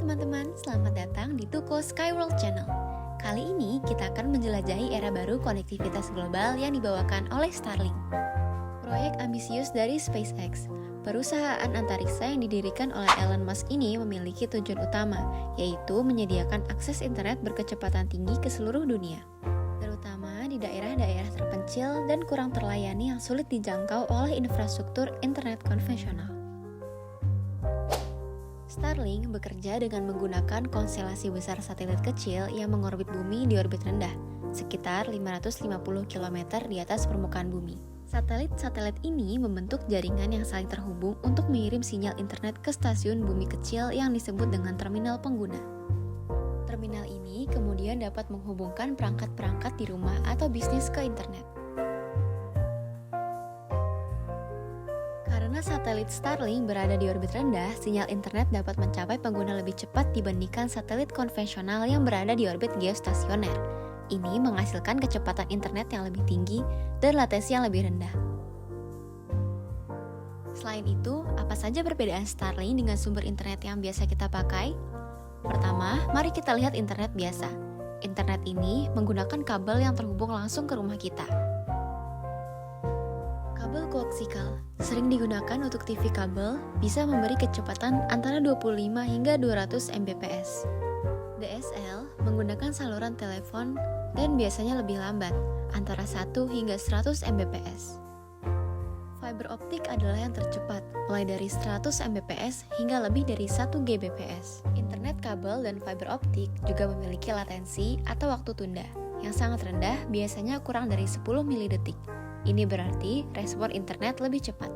teman-teman, selamat datang di Tuko Skyworld Channel. Kali ini kita akan menjelajahi era baru konektivitas global yang dibawakan oleh Starlink. Proyek ambisius dari SpaceX, perusahaan antariksa yang didirikan oleh Elon Musk ini memiliki tujuan utama, yaitu menyediakan akses internet berkecepatan tinggi ke seluruh dunia, terutama di daerah-daerah terpencil dan kurang terlayani yang sulit dijangkau oleh infrastruktur internet konvensional. Starlink bekerja dengan menggunakan konstelasi besar satelit kecil yang mengorbit bumi di orbit rendah, sekitar 550 km di atas permukaan bumi. Satelit-satelit ini membentuk jaringan yang saling terhubung untuk mengirim sinyal internet ke stasiun bumi kecil yang disebut dengan terminal pengguna. Terminal ini kemudian dapat menghubungkan perangkat-perangkat di rumah atau bisnis ke internet. Karena satelit Starlink berada di orbit rendah, sinyal internet dapat mencapai pengguna lebih cepat dibandingkan satelit konvensional yang berada di orbit geostasioner. Ini menghasilkan kecepatan internet yang lebih tinggi dan latensi yang lebih rendah. Selain itu, apa saja perbedaan Starlink dengan sumber internet yang biasa kita pakai? Pertama, mari kita lihat internet biasa. Internet ini menggunakan kabel yang terhubung langsung ke rumah kita. Kabel koaksikal sering digunakan untuk TV kabel, bisa memberi kecepatan antara 25 hingga 200 Mbps. DSL menggunakan saluran telepon dan biasanya lebih lambat, antara 1 hingga 100 Mbps. Fiber optik adalah yang tercepat, mulai dari 100 Mbps hingga lebih dari 1 Gbps. Internet kabel dan fiber optik juga memiliki latensi atau waktu tunda, yang sangat rendah, biasanya kurang dari 10 milidetik. Ini berarti respon internet lebih cepat.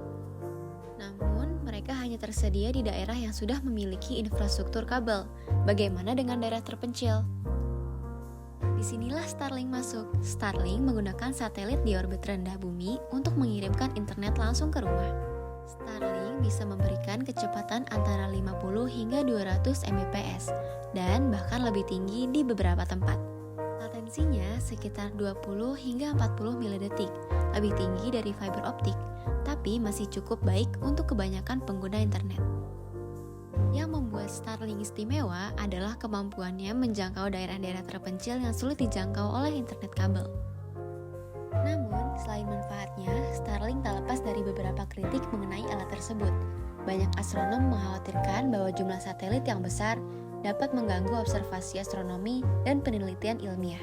Namun, mereka hanya tersedia di daerah yang sudah memiliki infrastruktur kabel. Bagaimana dengan daerah terpencil? Disinilah Starlink masuk. Starlink menggunakan satelit di orbit rendah bumi untuk mengirimkan internet langsung ke rumah. Starlink bisa memberikan kecepatan antara 50 hingga 200 Mbps dan bahkan lebih tinggi di beberapa tempat. Latensinya sekitar 20 hingga 40 milidetik, lebih tinggi dari fiber optik, tapi masih cukup baik untuk kebanyakan pengguna internet. Yang membuat Starlink istimewa adalah kemampuannya menjangkau daerah-daerah terpencil yang sulit dijangkau oleh internet kabel. Namun, selain manfaatnya, Starlink tak lepas dari beberapa kritik mengenai alat tersebut. Banyak astronom mengkhawatirkan bahwa jumlah satelit yang besar dapat mengganggu observasi astronomi dan penelitian ilmiah.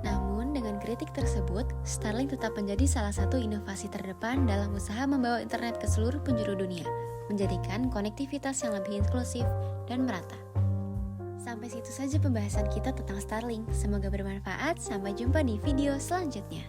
Namun, dengan kritik tersebut, Starlink tetap menjadi salah satu inovasi terdepan dalam usaha membawa internet ke seluruh penjuru dunia, menjadikan konektivitas yang lebih inklusif dan merata. Sampai situ saja pembahasan kita tentang Starlink. Semoga bermanfaat. Sampai jumpa di video selanjutnya.